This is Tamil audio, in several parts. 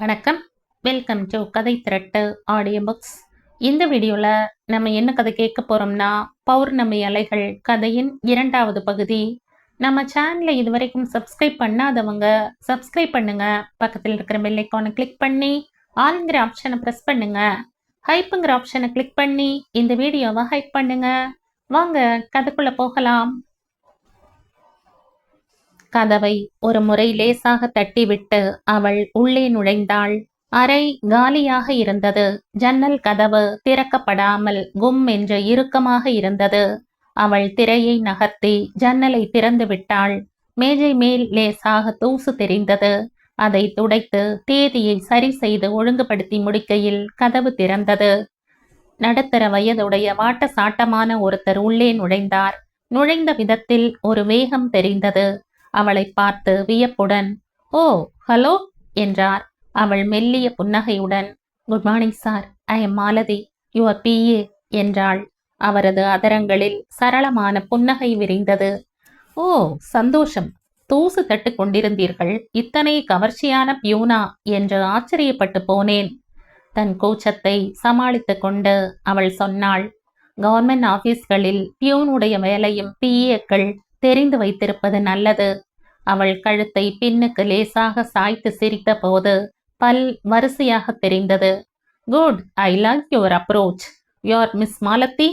வணக்கம். வெல்கம் டு கதை திரட்டு ஆடியோ புக்ஸ். இந்த வீடியோவில் நம்ம என்ன கதை கேட்க போகிறோம்னா, பௌர்ணமி அலைகள் கதையின் 2வது பகுதி. நம்ம சேனலை இதுவரைக்கும் சப்ஸ்கிரைப் பண்ணாதவங்க சப்ஸ்கிரைப் பண்ணுங்க. பக்கத்தில் இருக்கிற பெல் ஐக்கானை கிளிக் பண்ணி ஆல்ங்கிற ஆப்ஷனை ப்ரெஸ் பண்ணுங்க. ஹைப்புங்கிற ஆப்ஷனை கிளிக் பண்ணி இந்த வீடியோவை ஹைப் பண்ணுங்க. வாங்க கதைக்குள்ள போகலாம். கதவை ஒரு முறை லேசாக தட்டிவிட்டு அவள் உள்ளே நுழைந்தாள். அறை காலியாக இருந்தது. ஜன்னல் கதவு திறக்கப்படாமல் கும் என்று இறுக்கமாக இருந்தது. அவள் திரையை நகர்த்தி ஜன்னலை திறந்து விட்டாள். மேஜை மேல் லேசாக தூசு தெரிந்தது. அதை துடைத்து தேதியை சரி செய்து ஒழுங்குபடுத்தி முடிக்கையில் கதவு திறந்தது. நடுத்தர வயதுடைய வாட்ட சாட்டமான ஒருத்தர் உள்ளே நுழைந்தார். நுழைந்த விதத்தில் ஒரு வேகம் தெரிந்தது. அவளை பார்த்து வியப்புடன், "ஓ, ஹலோ" என்றார். அவள் மெல்லிய புன்னகையுடன், "good morning sir, I am Malathi, your PA" என்றாள். அவரது அதரங்களில் சரளமான புன்னகை விரிந்தது. "ஓ, சந்தோஷம். தூசு தட்டு கொண்டிருந்தீர்கள். இத்தனை கவர்ச்சியான பியூனா என்று ஆச்சரியப்பட்டு போனேன்." தன் கூச்சத்தை சமாளித்து கொண்டு அவள் சொன்னாள், "கவர்மெண்ட் ஆபீஸ்களில் பியூனுடைய வேலையும் PAக்கள் தெரிந்து வைத்திருப்பது நல்லது." அவள் கழுத்தை பின்னுக்கு லேசாக சாய்த்து சிரித்த போது பல் வரிசையாக தெரிந்தது. "Good, I like your approach. Your miss Malathi?"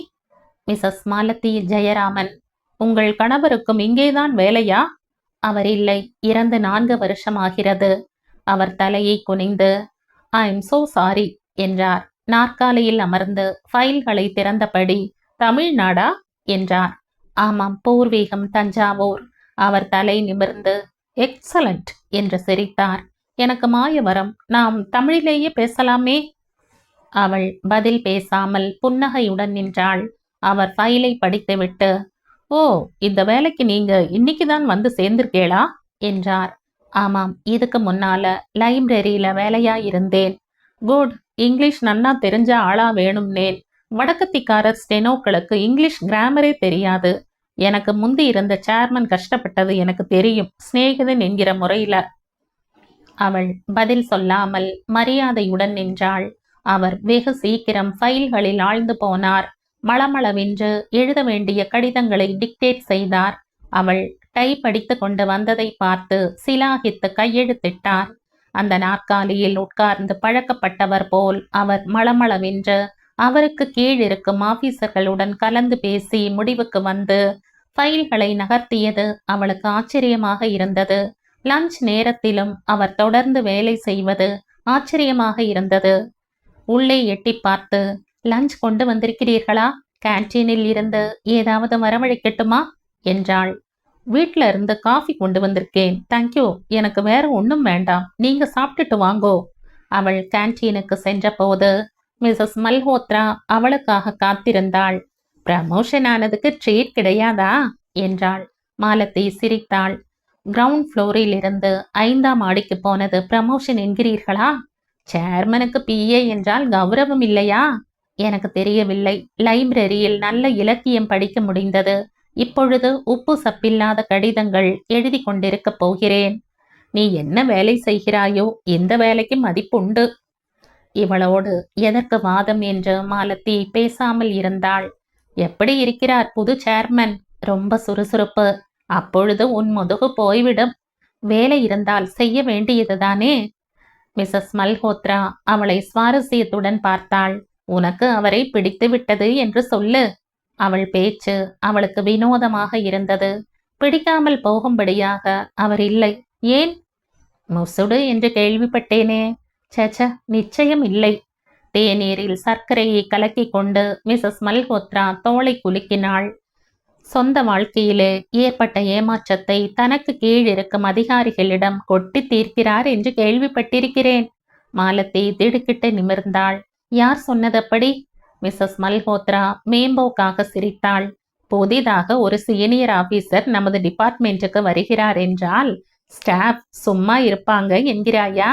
"Mrs Malathi Jayaraman." "உங்கள் கணவருக்கும் இங்கேதான் வேலையா?" "அவர் இல்லை, இறந்து 4 வருஷமாகிறது." அவர் தலையை குனிந்து, "ஐ எம் சோ சாரி" என்றார். நாற்காலியில் அமர்ந்து ஃபைல்களை திறந்தபடி, "தமிழ்நாடா?" என்றார். "ஆமாம், பூர்வீகம் தஞ்சாவூர்." அவர் தலை நிமிர்ந்து, "எக்ஸலண்ட்" என்று சிரித்தார். "எனக்கு மாயவரம். நாம் தமிழிலேயே பேசலாமே." அவள் பதில் பேசாமல் புன்னகையுடன் நின்றாள். அவர் ஃபைலை படித்துவிட்டு, "ஓ, இந்த வேலைக்கு நீங்க இன்னைக்குதான் வந்து சேர்ந்திருக்கேளா?" என்றார். "ஆமாம், இதுக்கு முன்னால லைப்ரரியில வேலையா இருந்தேன்." "குட். இங்கிலீஷ் நன்னா தெரிஞ்ச ஆளா வேணும்னேன். வடக்கத்திக்காரர் ஸ்டெனோக்களுக்கு இங்கிலீஷ் கிராமரே தெரியாது. எனக்கு முந்தி இருந்த சேர்மன் கஷ்டப்பட்டது எனக்கு தெரியும், சிநேகிதன் என்கிற முறையில." அவள் பதில் சொல்லாமல் மரியாதையுடன் நின்றாள். அவர் வெகு சீக்கிரம் ஃபைல்களில் ஆழ்ந்து போனார். மளமளவென்று எழுத வேண்டிய கடிதங்களை டிக்டேட் செய்தார். அவள் டைப் அடித்து கொண்டு வந்ததை பார்த்து சிலாகித்து கையெழுத்திட்டார். அந்த நாற்காலியில் உட்கார்ந்து பழக்கப்பட்டவர் போல் அவர் மளமளவென்று அவருக்கு கீழ் இருக்கும் ஆபீசர்களுடன் கலந்து பேசி முடிவுக்கு வந்து ஃபைல்களை நகர்த்தியது அவளுக்கு ஆச்சரியமாக இருந்தது. லஞ்ச் நேரத்திலும் அவர் தொடர்ந்து வேலை செய்வது ஆச்சரியமாக இருந்தது. உள்ளே எட்டி பார்த்து, "லஞ்ச் கொண்டு வந்திருக்கிறீர்களா? கேன்டீனில் இருந்து ஏதாவது வரவழைக்கட்டுமா?" என்றாள். "வீட்டில இருந்து காஃபி கொண்டு வந்திருக்கேன், தேங்க்யூ. எனக்கு வேற ஒன்றும் வேண்டாம், நீங்க சாப்பிட்டுட்டு வாங்கோ." அவள் கேன்டீனுக்கு சென்றபோது மிஸ்ஸஸ் மல்ஹோத்ரா அவளுக்காக காத்திருந்தாள். "ப்ரமோஷன் ஆனதுக்கு ட்ரீட் கிடையாதா?" என்றாள். மாலதி சிரித்தாள். "கிரவுண்ட் ஃப்ளோரில் இருந்து 5ஆம் மாடிக்கு போனது ப்ரமோஷன் என்கிறீர்களா? சேர்மனுக்கு PA என்றால் கௌரவம் இல்லையா?" "எனக்கு தெரியவில்லை. லைப்ரரியில் நல்ல இலக்கியம் படிக்க முடிந்தது. இப்பொழுது உப்பு சப்பில்லாத கடிதங்கள் எழுதி கொண்டிருக்க போகிறேன்." "நீ என்ன வேலை செய்கிறாயோ இந்த வேலைக்கு மதிப்புண்டு." இவளோடு எதற்கு வாதம் என்று மாலதி பேசாமல் இருந்தாள். "எப்படி இருக்கிறார் புது சேர்மன்?" "ரொம்ப சுறுசுறுப்பு." "அப்பொழுது உன் முதுகு போய்விடும். வேலை இருந்தால் செய்ய வேண்டியதுதானே?" மிஸ்ஸஸ் மல்ஹோத்ரா அவளை சுவாரஸ்யத்துடன் பார்த்தாள். "உனக்கு அவரை பிடித்து விட்டது என்று சொல்லு." அவள் பேச்சு அவளுக்கு வினோதமாக இருந்தது. பிடிக்காமல் போகும்படியாக அவர் இல்லை. "ஏன்?" "முசுடு என்று கேள்விப்பட்டேனே." "சச்ச, நிச்சயம் இல்லை." தேநீரில் சர்க்கரையை கலக்கி கொண்டு மிஸ்ஸஸ் மல்ஹோத்ரா தோளை குலுக்கினாள். சொந்த வாழ்க்கையிலே ஏற்பட்ட ஏமாற்றத்தை தனக்கு கீழ் இருக்கும் அதிகாரிகளிடம் கொட்டி தீர்க்கிறார் என்று கேள்விப்பட்டிருக்கிறேன். மாலதி திடுக்கிட்டு நிமிர்ந்தாள். "யார் சொன்னதப்படி?" மிஸ்ஸஸ் மல்ஹோத்ரா மேம்போக்காக சிரித்தாள். "புதிதாக ஒரு சீனியர் ஆபீசர் நமது டிபார்ட்மெண்ட்டுக்கு வருகிறார் என்றால் ஸ்டாஃப் சும்மா இருப்பாங்க என்கிறாயா?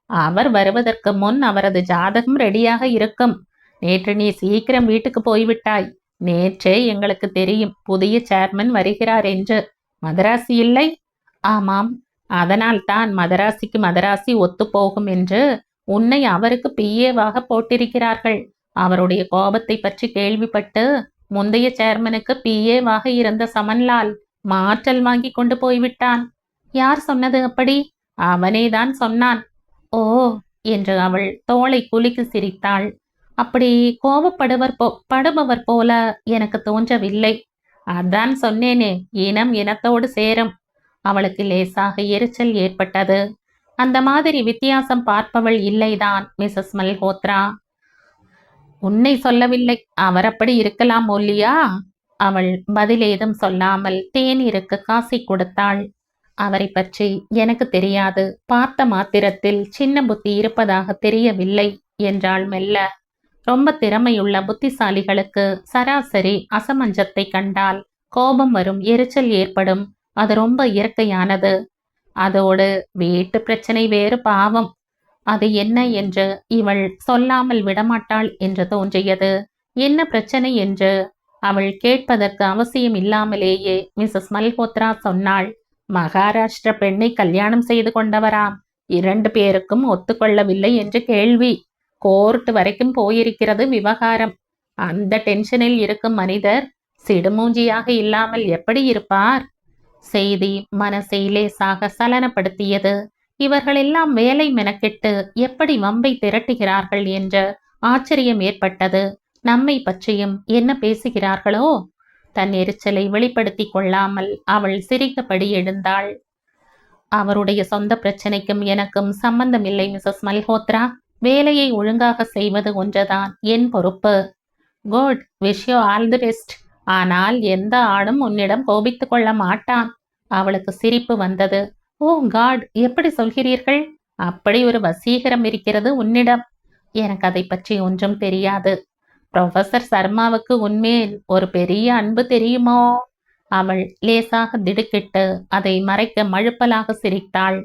அவர் வருவதற்கு முன் அவரது ஜாதகம் ரெடியாக இருக்கும். நேற்று நீ சீக்கிரம் வீட்டுக்கு போய்விட்டாய். நேற்றே எங்களுக்கு தெரியும் புதிய சேர்மன் வருகிறார் என்று. மதராசி இல்லை?" "ஆமாம், அதனால் தான் மதராசிக்கு மதராசி ஒத்து போகும் என்று உன்னை அவருக்கு பிஏவாக போட்டிருக்கிறார்கள். அவருடைய கோபத்தை பற்றி கேள்விப்பட்டு முந்தைய சேர்மனுக்கு பிஏவாக இருந்த சமன்லால் மாற்றல் வாங்கி கொண்டு போய்விட்டான். யார் சொன்னது அப்படி? அவனேதான் சொன்னான். ஓ என்று அவள் தோளை குலுக்கி சிரித்தாள். அப்படி படுபவர் போல எனக்கு தோன்றவில்லை. அதான் சொன்னேனே, இனம் இனத்தோடு சேரும். அவளுக்கு லேசாக எரிச்சல் ஏற்பட்டது. அந்த மாதிரி வித்தியாசம் பார்ப்பவள் இல்லைதான் மிஸ்ஸஸ் மல்ஹோத்ரா. உன்னை சொல்லவில்லை, அவர் அப்படி இருக்கலாம் ஒல்லியா? அவள் பதில் ஏதும் சொல்லாமல் தேநீருக்கு காசி கொடுத்தாள். அவரை பற்றி எனக்கு தெரியாது, பார்த்த மாத்திரத்தில் சின்ன புத்தி இருப்பதாக தெரியவில்லை என்றாள் மெல்ல. ரொம்ப திறமையுள்ள புத்திசாலிகளுக்கு சராசரி அசமஞ்சத்தை கண்டால் கோபம் வரும், எரிச்சல் ஏற்படும். அது ரொம்ப இயற்கையானது. அதோடு வீட்டு பிரச்சனை வேறு பாவம். அது என்ன என்று இவள் சொல்லாமல் விடமாட்டாள் என்று தோன்றியது. என்ன பிரச்சனை என்று அவள் கேட்பதற்கு அவசியம் இல்லாமலேயே மிஸ்ஸஸ் மல்ஹோத்ரா சொன்னாள். மகாராஷ்டிர பெண்ணை கல்யாணம் செய்து கொண்டவராம். 2 பேருக்கும் ஒத்துக்கொள்ளவில்லை என்று கேள்வி. கோர்ட் வரைக்கும் போயிருக்கிறது விவகாரம். அந்த டென்ஷனில் இருக்கும் மனிதர் சிடுமூஞ்சியாக இல்லாமல் எப்படி இருப்பார்? செய்தி மனசை லேசாக சலனப்படுத்தியது. இவர்களெல்லாம் வேலை மெனக்கெட்டு எப்படி வம்பை திரட்டுகிறார்கள் என்ற ஆச்சரியம் ஏற்பட்டது. நம்மை பற்றியும் என்ன பேசுகிறார்களோ? தன் எரிச்சலை வெளிப்படுத்தி கொள்ளாமல் அவள் சிரித்தபடி எழுந்தாள். அவருடைய சொந்த பிரச்சனைக்கும் எனக்கும் சம்பந்தமில்லை மிஸ்ஸஸ் மல்ஹோத்ரா. வேலையை ஒழுங்காக செய்வது ஒன்றுதான் என் பொறுப்பு. Good, wish you all the best. ஆனால் எந்த ஆணும் உன்னிடம் கோபித்துக் கொள்ள மாட்டான். அவளுக்கு சிரிப்பு வந்தது. ஓ காட், எப்படி சொல்கிறீர்கள்? அப்படி ஒரு வசீகரம் இருக்கிறது உன்னிடம். எனக்கு அதை பற்றி ஒன்றும் தெரியாது. ப்ரொஃபசர் சர்மாவுக்கு உன்மேல் ஒரு பெரிய அன்பு தெரியுமோ? அவள் லேசாக திடுக்கிட்டு அதை மறைக்க மழுப்பலாக சிரித்தாள்.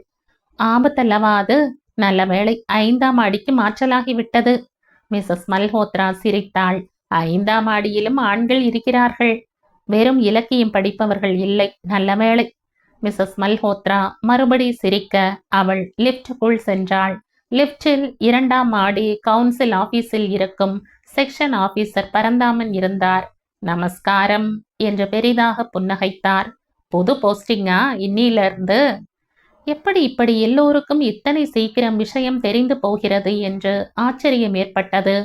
ஆபத்தல்லவா அது? நல்ல வேளை 5ஆம் மாடிக்கு மாற்றலாகிவிட்டது. மிஸ்ஸஸ் மல்ஹோத்ரா சிரித்தாள். 5ஆம் மாடியிலும் ஆண்கள் இருக்கிறார்கள். வெறும் இலக்கியம் படிப்பவர்கள் இல்லை. நல்ல வேளை. மிஸ்ஸஸ் மல்ஹோத்ரா மறுபடி சிரிக்க அவள் லிப்டுக்குள் சென்றாள். லிப்டில் 2ஆம் மாடி கவுன்சில் ஆபீஸில் இருக்கும் செக்ஷன் ஆபீசர் பரந்தாமன் இருந்தார். நமஸ்காரம் என்று பெரிதாக புன்னகைத்தார். புது போஸ்டிங்கா இன்னிலிருந்து? எப்படி இப்படி எல்லோருக்கும் இத்தனை சீக்கிரம் விஷயம் தெரிந்து போகிறது என்று ஆச்சரியம் ஏற்பட்டது.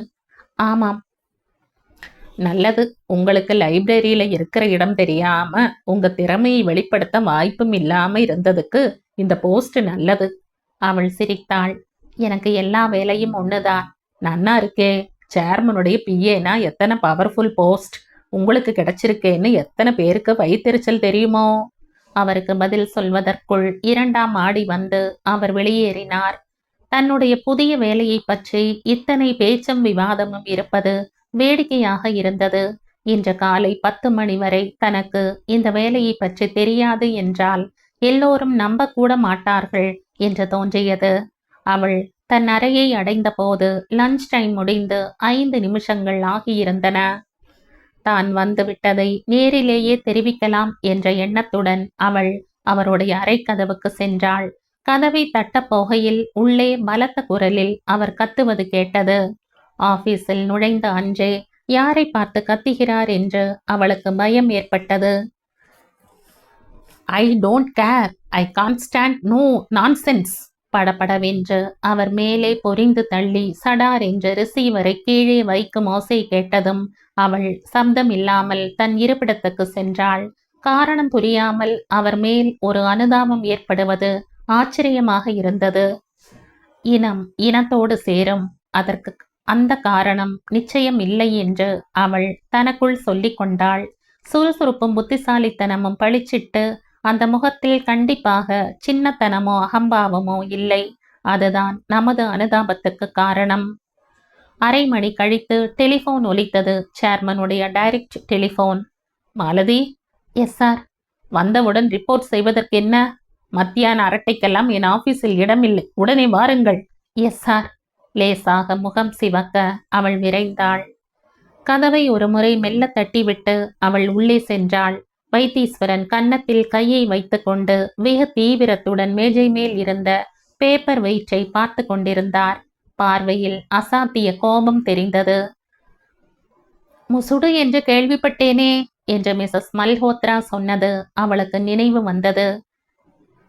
ஆமாம். நல்லது. உங்களுக்கு லைப்ரரியில இருக்கிற இடம் தெரியாம உங்க திறமையை வெளிப்படுத்த வாய்ப்பும் இல்லாம இருந்ததுக்கு இந்த போஸ்ட் நல்லது. அவள் சிரித்தாள். எனக்கு எல்லா வேலையும் ஒண்ணுதான். நன்னா இருக்கே. சேர்மனுடைய பிஏனா எத்தனை பவர்ஃபுல் போஸ்ட் உங்களுக்கு கிடைச்சிருக்கேன்னு எத்தனை பேருக்கு வைத்தெரிச்சல் தெரியுமோ? அவருக்கு பதில் சொல்வதற்குள் 2ஆம் மாடி வந்து அவர் வெளியேறினார். தன்னுடைய புதிய வேலையை பற்றி இத்தனை பேச்சும் விவாதமும் இருப்பது வேடிக்கையாக இருந்தது. இன்று காலை 10 மணி வரை தனக்கு இந்த வேலையை பற்றி தெரியாது என்றால் எல்லோரும் நம்பக்கூட மாட்டார்கள் என்று தோன்றியது. அவள் தன் அறையை அடைந்த போது லஞ்ச் டைம் முடிந்து 5 நிமிஷங்கள் ஆகியிருந்தன. தான் வந்துவிட்டதை நேரிலேயே தெரிவிக்கலாம் என்ற எண்ணத்துடன் அவள் அவருடைய அறை கதவுக்கு சென்றாள். கதவை தட்டப் போகையில் உள்ளே பலத்த குரலில் அவர் கத்துவது கேட்டது. ஆபீஸில் நுழைந்த அன்றே யாரை பார்த்து கத்துகிறார் என்று அவளுக்கு பயம் ஏற்பட்டது. I don't care, I can't stand no nonsense. படபடவென்று அவர் மேலே பொறிந்து தள்ளி சடார் என்று ரிசீவரை கீழே வைக்கும் ஓசை கேட்டதும் அவள் சப்தம் இல்லாமல் தன் இருப்பிடத்துக்கு சென்றாள். காரணம் புரியாமல் அவர் மேல் ஒரு அனுதாபம் ஏற்படுவது ஆச்சரியமாக இருந்தது. இனம் இனத்தோடு சேரும். அதற்கு அந்த காரணம் நிச்சயம் இல்லை என்று அவள் தனக்குள் சொல்லிக் கொண்டாள். சுறுசுறுப்பும் புத்திசாலித்தனமும் பளிச்சிட்டு அந்த முகத்தில் கண்டிப்பாக சின்னத்தனமோ அகம்பாவமோ இல்லை. அதுதான் நமது அனுதாபத்துக்கு காரணம். அரை மணி கழித்து டெலிஃபோன் ஒலித்தது. சேர்மனுடைய direct telephone. Malathi? Yes sir. வந்தவுடன் ரிப்போர்ட் செய்வதற்கு என்ன? மத்தியான அரட்டைக்கெல்லாம் என் ஆபீஸில் இடமில்லை. உடனே வாருங்கள். Yes sir. லேசாக முகம் சிவக்க அவள் விரைந்தாள். கதவை ஒரு முறை மெல்ல தட்டிவிட்டு அவள் உள்ளே சென்றாள். வைத்தீஸ்வரன் கன்னத்தில் கையை வைத்துக்கொண்டு வெகு தீவிரத்துடன் மேஜை மேல் இருந்த பேப்பர் வெயிட்டை பார்த்து கொண்டிருந்தார். பார்வையில் அசாத்திய கோபம் தெரிந்தது. முசுடு என்று கேள்விப்பட்டேனே என்று மிஸ்ஸஸ் மல்ஹோத்ரா சொன்னது அவளுக்கு நினைவு வந்தது.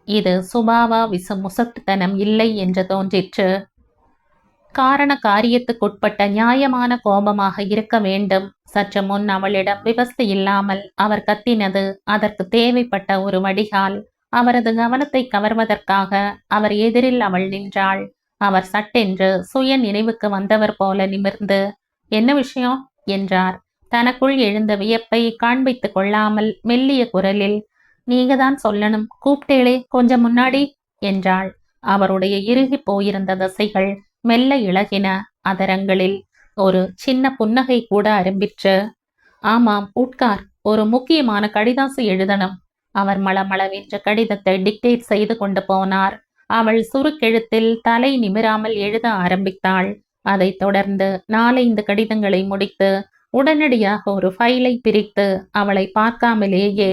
இது சுபாவா முசட்டுத்தனம் இல்லை என்று தோன்றிற்று. காரண காரியத்துக்குட்பட்ட நியாயமான கோபமாக இருக்க வேண்டும். சற்று முன் அவளிடம் விவஸ்தை இல்லாமல் அவர் கத்தினது அதற்கு தேவைப்பட்ட ஒரு வடிகால். அவரது கவனத்தை கவர்வதற்காக அவர் எதிரில் அவள் நின்றாள். அவர் சட்டென்று சுய நினைவுக்கு வந்தவர் போல நிமிர்ந்து, என்ன விஷயம் என்றார். தனக்குள் எழுந்த வியப்பை காண்பித்துக் கொள்ளாமல் மெல்லிய குரலில், நீங்கதான் சொல்லணும், கூப்பிட்டேளே கொஞ்சம் முன்னாடி என்றாள். அவருடைய இறுகி போயிருந்த தசைகள் மெல்ல இளகின. அதரங்களில் ஒரு சின்ன புன்னகை கூட அரும்பிற்று. ஆமாம், உட்கார், ஒரு முக்கியமான கடிதாசு எழுதணும். அவர் மளமளவென்ற கடிதத்தை டிக்டேட் செய்து கொண்டு போனார். அவள் சுருக்கெழுத்தில் தலை நிமிராமல் எழுத ஆரம்பித்தாள். அதைத் தொடர்ந்து 4-5 கடிதங்களை முடித்து உடனடியாக ஒரு ஃபைலை பிரித்து அவளை பார்க்காமலேயே,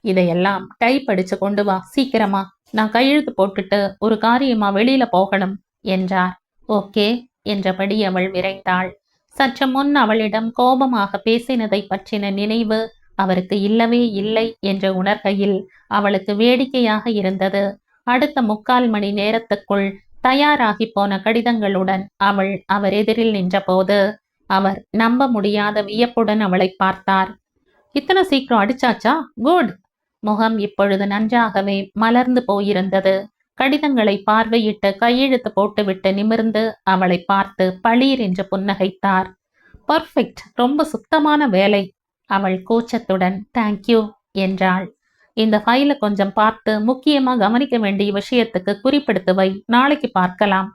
இதையெல்லாம் டைப் அடிச்சு கொண்டு வா சீக்கிரமா, நான் கையெழுத்து போட்டுட்டு ஒரு காரியமா வெளியில போகணும் என்றார். ஓகே என்றபடி அவள் விரைந்தாள். சற்று முன் அவளிடம் கோபமாக பேசினதை பற்றின நினைவு அவருக்கு இல்லவே இல்லை என்று உணர்கையில் அவளுக்கு வேடிக்கையாக இருந்தது. அடுத்த 3/4 மணி நேரத்துக்குள் தயாராகி போன கடிதங்களுடன் அவள் அவர் எதிரில் நின்றபோது அவர் நம்ப முடியாத வியப்புடன் அவளை பார்த்தார். இத்தனை சீக்கிரம் அடிச்சாச்சா? குட். முகம் இப்பொழுது நன்றாகவே மலர்ந்து போயிருந்தது. கடிதங்களை பார்வையிட்டு கையெழுத்து போட்டுவிட்டு நிமிர்ந்து அவளை பார்த்து பளீர் என்று புன்னகைத்தார். பர்ஃபெக்ட், ரொம்ப சுத்தமான வேலை. அவள் கூச்சத்துடன் தேங்க்யூ என்றாள். இந்த ஃபைலை கொஞ்சம் பார்த்து முக்கியமா கவனிக்க வேண்டிய விஷயத்துக்கு குறிப்பெடுத்து வை, நாளைக்கு பார்க்கலாம்.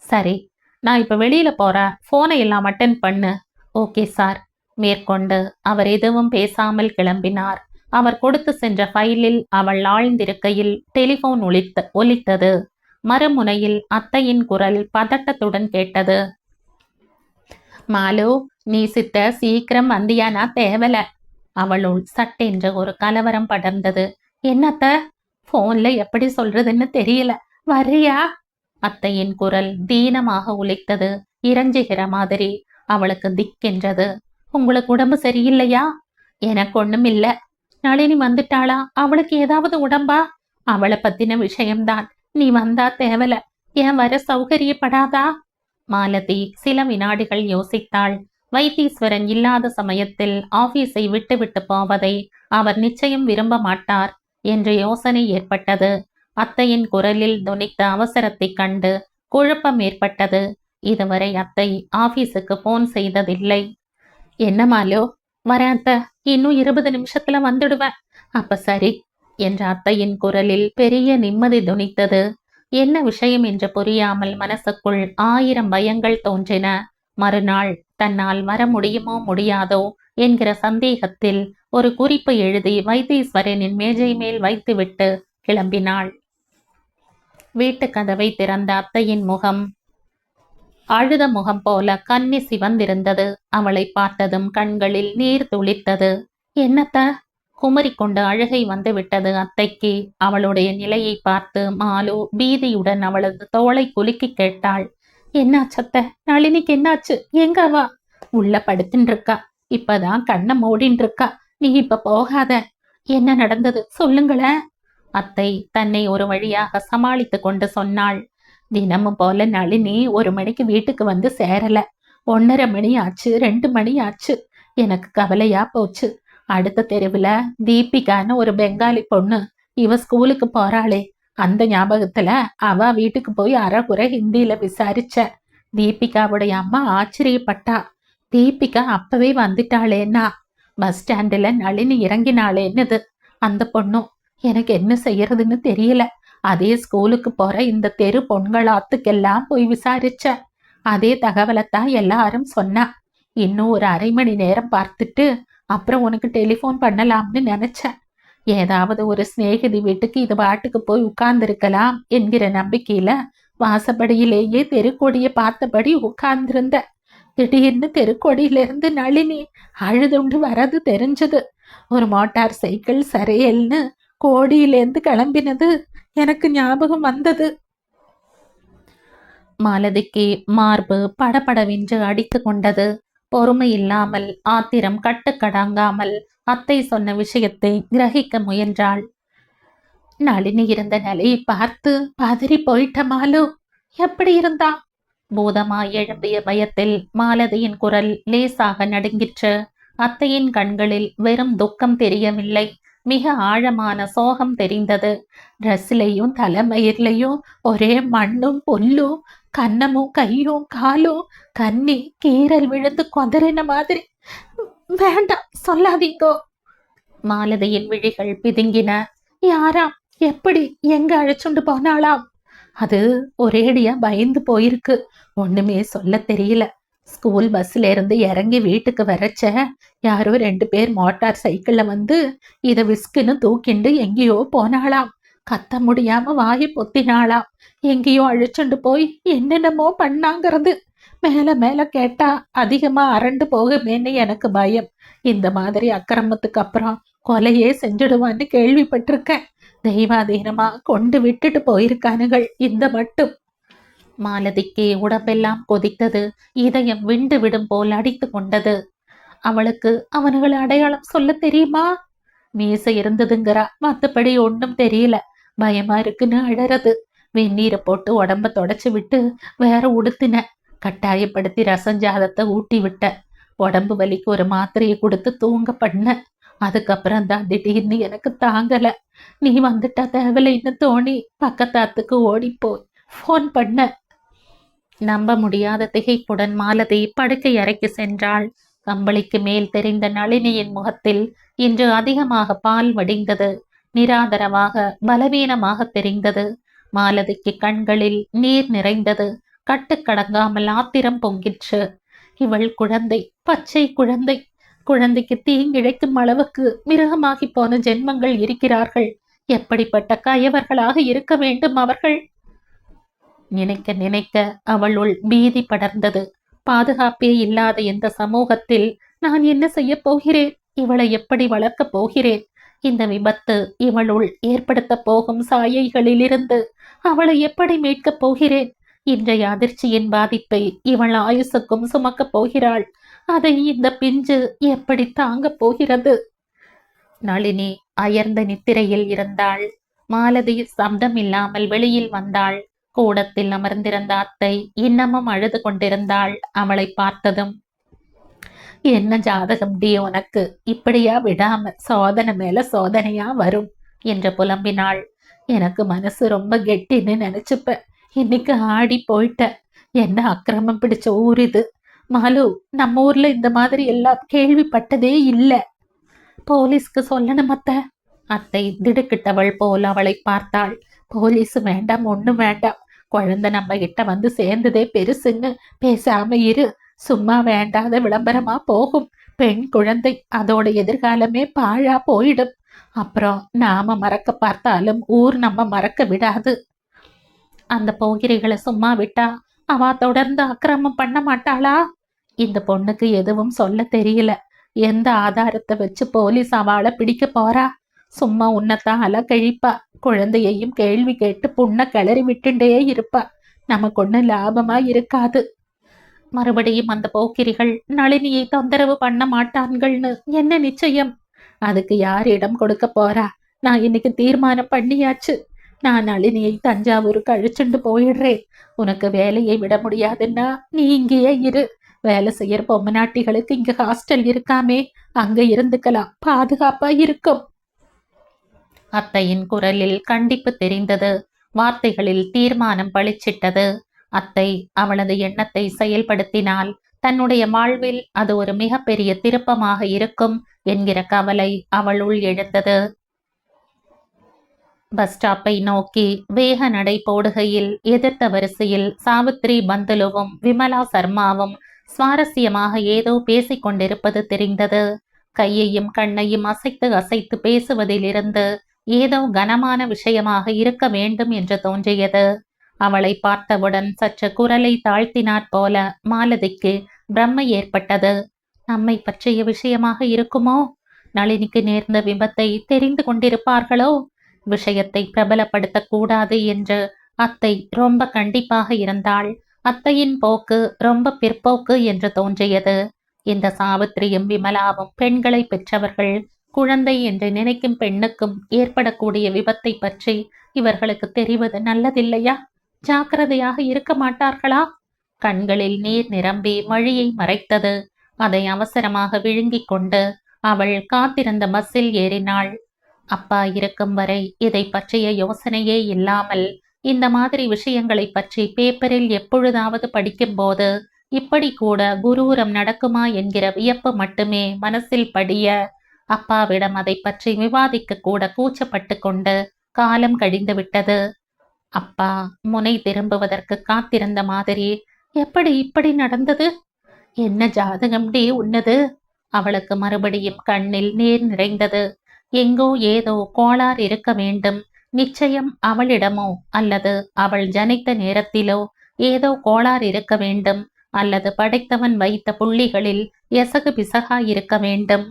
சரி, நான் இப்ப வெளியில போறேன், போனை எல்லாம் அட்டென்ட் பண்ணு. Okay sir. மேற்கொண்டு அவர் எதுவும் பேசாமல் கிளம்பினார். அவர் கொடுத்து சென்ற ஃபைலில் அவள் ஆழ்ந்திருக்கையில் டெலிபோன் ஒலித்தது. மறுமுனையில் அத்தையின் குரல் பதட்டத்துடன் கேட்டது. மாலு, நீ சித்த சீக்கிரம் வந்தியானா தேவல. அவளுள் சட்டென்று ஒரு கலவரம் படர்ந்தது. என்னத்த? போன்ல எப்படி சொல்றதுன்னு தெரியல, வர்றியா? அத்தையின் குரல் தீனமாக ஒலித்தது, இறஞ்சுகிற மாதிரி. அவளுக்கு திக்கென்றது. உங்களுக்கு உடம்பு சரியில்லையா? எனக்கு ஒண்ணும் இல்ல. நளினி வந்துட்டாளா? அவளுக்கு ஏதாவது உடம்பா? அவளை பத்தின விஷயம்தான். நீ வந்தா தேவல, ஏன் வர சௌகரியப்படாதா? மாலதி சில வினாடிகள் யோசித்தாள். வைத்தீஸ்வரன் இல்லாத சமயத்தில் ஆபீஸை விட்டு போவதை அவர் நிச்சயம் விரும்ப மாட்டார் என்ற யோசனை ஏற்பட்டது. அத்தையின் குரலில் துணித்த அவசரத்தை கண்டு குழப்பம் ஏற்பட்டது. இதுவரை அத்தை ஆபீஸுக்கு போன் செய்ததில்லை. என்னமாலோ? வரேன் அத்தை, இன்னும் 20 நிமிஷத்துல வந்துடுவேன். அப்ப சரி என்ற அத்தையின் குரலில் பெரிய நிம்மதி துணித்தது. என்ன விஷயம் என்று புரியாமல் மனசுக்குள் 1000 பயங்கள் தோன்றின. மறுநாள் தன்னால் வர முடியுமோ முடியாதோ என்கிற சந்தேகத்தில் ஒரு குறிப்பு எழுதி வைத்தீஸ்வரனின் மேஜை மேல் வைத்துவிட்டு கிளம்பினாள். வீட்டு கதவை திறந்த அத்தையின் முகம் அழுத முகம் போல கன்னி சிவந்திருந்தது. அவளை பார்த்ததும் கண்களில் நீர் துளித்தது. என்னத்த? குமரிக்கொண்டு அழுகை வந்து விட்டது அத்தைக்கு. அவளுடைய நிலையை பார்த்து மாலு பீதியுடன் அவளது தோளை குலுக்கி கேட்டாள். என்னாச்சத்த? நளினிக்கு என்னாச்சு? எங்கவா? உள்ள படுத்துன்னு இருக்கா. இப்பதான் கண்ணை மூடின்னு இருக்கா. நீ இப்ப போகாத. என்ன நடந்தது சொல்லுங்களேன். அத்தை தன்னை ஒரு வழியாக சமாளித்து கொண்டு சொன்னாள். தினமும் போல நளினி 1 மணிக்கு வீட்டுக்கு வந்து சேரல. 1:30 மணி ஆச்சு, 2 மணி ஆச்சு. எனக்கு கவலையா போச்சு. அடுத்த தெருவுல தீபிகான்னு ஒரு பெங்காலி பொண்ணு, இவ ஸ்கூலுக்கு போறாளே, அந்த ஞாபகத்துல அவ வீட்டுக்கு போய் அரைகுறை ஹிந்தியில விசாரிச்ச. தீபிகாவுடைய அம்மா ஆச்சரியப்பட்டா. தீபிகா அப்பவே வந்துட்டாளேன்னா. பஸ் ஸ்டாண்டுல நளினி இறங்கினாளேன்னுது அந்த பொண்ணும். எனக்கு என்ன செய்யறதுன்னு தெரியல. அதே ஸ்கூலுக்கு போற இந்த தெரு பொண்களாத்துக்கெல்லாம் போய் விசாரிச்ச. அதே தகவலைத்தான் எல்லாரும் சொன்னா. இன்னும் ஒரு 1/2 மணி நேரம் பார்த்துட்டு அப்புறம் உனக்கு டெலிஃபோன் பண்ணலாம்னு நினைச்சேன். ஏதாவது ஒரு சிநேகிதி வீட்டுக்கு இது பாட்டுக்கு போய் உட்கார்ந்துருக்கலாம் என்கிற நம்பிக்கையில வாசப்படியிலேயே தெருக்கொடியை பார்த்தபடி உட்கார்ந்திருந்த. திடீர்னு தெருக்கொடியிலிருந்து நளினி அழுதுண்டு வரது தெரிஞ்சது. ஒரு மோட்டார் சைக்கிள் சரையல்னு கோடியிலேருந்து கிளம்பினது எனக்கு ஞாபகம் வந்தது. மாலதிக்கு மார்பு படபடவென்று அடித்து கொண்டது. பொறுமை இல்லாமல் ஆத்திரம் கட்டுக்கடங்காமல் அத்தை சொன்ன விஷயத்தை கிரகிக்க முயன்றாள். நளினி இருந்த நிலையை பார்த்து பதறி போயிட்ட மாலு. எப்படி இருந்தா? பூதமாய் எழும்பிய பயத்தில் மாலதியின் குரல் லேசாக நடுங்கிற்று. அத்தையின் கண்களில் வெறும் துக்கம் தெரியவில்லை, மிக ஆழமான சோகம் தெரிந்தது. ட்ரெஸ்லையும் தலைமயிர்லையும் ஒரே மண்ணும் புல்லும், கன்னமும் கையும் காலும் கண்ணி கீரல் விழுந்து கொதறின மாதிரி. வேண்டாம், சொல்லாதீங்கோ. மாலதியின் விழிகள் பிதுங்கின. யாராம்? எப்படி? எங்க அழைச்சுண்டு போனாளாம்? அது ஒரேடியா பயந்து போயிருக்கு. ஒண்ணுமே சொல்ல தெரியல. ஸ்கூல் பஸ்ல இருந்து இறங்கி வீட்டுக்கு வரச்ச யாரோ 2 பேர் மோட்டார் சைக்கிள்ல வந்து இத விஸ்குன்னு தூக்கிண்டு எங்கேயோ போனாளாம். கத்த முடியாம வாயை பொத்தினாளாம். எங்கேயோ அழிச்சுண்டு போய் என்னென்னமோ பண்ணாங்கிறது. மேல மேல கேட்டா அதிகமா அரண்டு போகுமேன்னு எனக்கு பயம். இந்த மாதிரி அக்கிரமத்துக்கு அப்புறம் கொலையே செஞ்சிடுவான்னு கேள்விப்பட்டிருக்கேன். தெய்வாதீனமா கொண்டு விட்டுட்டு போயிருக்கானுகள். இந்த மட்டும். மாலதிக்கு உடம்பெல்லாம் கொதித்தது. இதயம் விண்டு விடும் போல் அடித்து கொண்டது. அவளுக்கு அவனுகளை அடையாளம் சொல்ல தெரியுமா? மீசை இருந்ததுங்கிறா, மத்தபடி ஒன்றும் தெரியல. பயமா இருக்குன்னு அழறது. வெந்நீரை போட்டு உடம்ப தொடச்சு விட்டு வேற உடுத்தின. கட்டாயப்படுத்தி ரசஞ்சாதத்தை ஊட்டி விட்ட. உடம்பு வலிக்கு ஒரு மாத்திரையை கொடுத்து தூங்க பண்ண. அதுக்கப்புறம் தான் திடீர்னு எனக்கு தாங்கல. நீ வந்துட்டா தேவலைன்னு தோணி பக்கத்தாத்துக்கு ஓடிப்போய் ஃபோன் பண்ண. நம்ப முடியாத திகைப்புடன் மாலதி படுக்கை அறைக்கு சென்றாள். கம்பளிக்கு மேல் தெரிந்த நளினியின் முகத்தில் இன்று அதிகமாக பால் வடிந்தது. நிராதரவாக பலவீனமாக தெரிந்தது. மாலதிக்கு கண்களில் நீர் நிறைந்தது. கட்டுக்கடங்காமல் ஆத்திரம் பொங்கிற்று. இவள் குழந்தை, பச்சை குழந்தை. குழந்தைக்கு தீங்கிழைக்கும் அளவுக்கு மிருகமாகி போன ஜென்மங்கள் இருக்கிறார்கள். எப்படிப்பட்ட கயவர்களாக இருக்க வேண்டும் அவர்கள்? நினைக்க நினைக்க அவளுள் பீதி படர்ந்தது. பாதுகாப்பே இல்லாத இந்த சமூகத்தில் நான் என்ன செய்ய போகிறேன்? இவளை எப்படி வளர்க்கப் போகிறேன்? இந்த விபத்து இவளுள் ஏற்படுத்த போகும் சாயைகளிலிருந்து அவளை எப்படி மீட்கப் போகிறேன்? இன்றைய அதிர்ச்சியின் பாதிப்பை இவள் ஆயுசுக்கும் சுமக்கப் போகிறாள். அதை இந்த பிஞ்சு எப்படி தாங்கப் போகிறது? நளினி அயர்ந்த நித்திரையில் இருந்தாள். மாலதி சப்தம் இல்லாமல் வெளியில் வந்தாள். கூடத்தில் அமர்ந்திருந்த அத்தை இன்னமும் அழுது கொண்டிருந்தாள். அவளை பார்த்ததும், என்ன ஜாதகம் டி உனக்கு? இப்படியா விடாம சோதனை மேல சோதனையா வரும் என்று புலம்பினாள். எனக்கு மனசு ரொம்ப கெட்டின்னு நினைச்சுப்ப. இன்னைக்கு ஆடி போயிட்ட. என்ன அக்கிரமம் பிடிச்ச ஊர் இது. மாலு, நம்ம ஊர்ல இந்த மாதிரி எல்லாம் கேள்விப்பட்டதே இல்லை. போலீஸ்க்கு சொல்லணும் அத்தை. அத்தை திடுக்கிட்டவள் போல் அவளை பார்த்தாள். போலீஸ் வேண்டாம், ஒண்ணும் வேண்டாம். குழந்தை நம்ம கிட்ட வந்து சேர்ந்ததே பெருசுன்னு பேசாம இரு. சும்மா வேண்டாத விளம்பரமா போகும். பெண் குழந்தை, அதோட எதிர்காலமே பாழா போயிடும். அப்புறம் நாம மறக்க பார்த்தாலும் ஊர் நம்ம மறக்க விடாது. அந்த போகிரிகளை சும்மா விட்டா அவ தொடர்ந்து அக்கிரமம் பண்ண மாட்டாளா? இந்த பொண்ணுக்கு எதுவும் சொல்ல தெரியல. எந்த ஆதாரத்தை வச்சு போலீஸ் அவளை பிடிக்க போறா? சும்மா உன்னத்தான் அல கழிப்பா. குழந்தையையும் கேள்வி கேட்டு புண்ண கிளறி விட்டுண்டே இருப்பா. நமக்கு ஒன்னும் லாபமா இருக்காது. மறுபடியும் அந்த போக்கிரிகள் நளினியை தொந்தரவு பண்ண மாட்டான்கள்னு என்ன நிச்சயம்? அதுக்கு யார் இடம் கொடுக்க போறா? நான் இன்னைக்கு தீர்மானம் பண்ணியாச்சு. நான் நளினியை தஞ்சாவூருக்கு அழிச்சுண்டு போயிடுறேன். உனக்கு வேலையை விட முடியாதுன்னா நீ இங்கேயே இரு. வேலை செய்யற பொம்மநாட்டிகளுக்கு இங்க ஹாஸ்டல் இருக்காமே, அங்க இருந்துக்கலாம். பாதுகாப்பா இருக்கும். அத்தையின் குரலில் கண்டிப்பு தெரிந்தது. வார்த்தைகளில் தீர்மானம் பளிச்சிட்டது. அத்தை அவளது எண்ணத்தை செயல்படுத்தினால் தன்னுடைய வாழ்வில் அது ஒரு மிகப்பெரிய திருப்பமாக இருக்கும் என்கிற கவலை அவளுள் எழுந்தது. பஸ் ஸ்டாப்பை நோக்கி வேக நடை போடுகையில் எதிர்த்த வரிசையில் சாவித்ரி பந்துலுவும் விமலா சர்மாவும் சுவாரஸ்யமாக ஏதோ பேசிக் கொண்டிருப்பது தெரிந்தது. கையையும் கண்ணையும் அசைத்து அசைத்து பேசுவதிலிருந்து ஏதோ கனமான விஷயமாக இருக்க வேண்டும் என்று தோன்றியது. அவளை பார்த்தவுடன் சற்று குரலை தாழ்த்தினாற் போல மாலதிக்கு பிரம்மை ஏற்பட்டது. நம்மை பற்றிய விஷயமாக இருக்குமோ? நளினிக்கு நேர்ந்த விபத்தை தெரிந்து கொண்டிருப்பார்களோ? விஷயத்தை பிரபலப்படுத்தக் கூடாது என்று அத்தை ரொம்ப கண்டிப்பாக இருந்தாள். அத்தையின் போக்கு ரொம்ப பிற்போக்கு என்று தோன்றியது. இந்த சாவித்திரியும் விமலாவும் பெண்களை பெற்றவர்கள். குழந்தை என்று நினைக்கும் பெண்ணுக்கும் ஏற்படக்கூடிய விபத்தை பற்றி இவர்களுக்கு தெரிவது நல்லதில்லையா? ஜாக்கிரதையாக இருக்க மாட்டார்களா? கண்களில் நீர் நிரம்பி வழியை மறைத்தது. அதை அவசரமாக விழுங்கிக் கொண்டு அவள் காத்திருந்த பஸ்ஸில் ஏறினாள். அப்பா இருக்கும் வரை இதை பற்றிய யோசனையே இல்லாமல் இந்த மாதிரி விஷயங்களை பற்றி பேப்பரில் எப்பொழுதாவது படிக்கும்போது இப்படி கூட குரூரம் நடக்குமா என்கிற வியப்பு மட்டுமே மனசில் படிய, அப்பாவிடம் அதை பற்றி விவாதிக்க கூட கூச்சப்பட்டு கொண்டு காலம் கழிந்து விட்டது. அப்பா முனை திரும்புவதற்கு காத்திருந்த மாதிரி, எப்படி இப்படி நடந்தது? என்ன ஜாதகம் டே உன்னது? அவளுக்கு மறுபடியும் கண்ணில் நீர் நிறைந்தது. எங்கோ ஏதோ கோளாறு இருக்க வேண்டும். நிச்சயம் அவளிடமோ அல்லது அவள் ஜனித்த நேரத்திலோ ஏதோ கோளாறு இருக்க வேண்டும், அல்லது படைத்தவன் வைத்த புள்ளிகளில் எசகு பிசகாய் இருக்க வேண்டும்.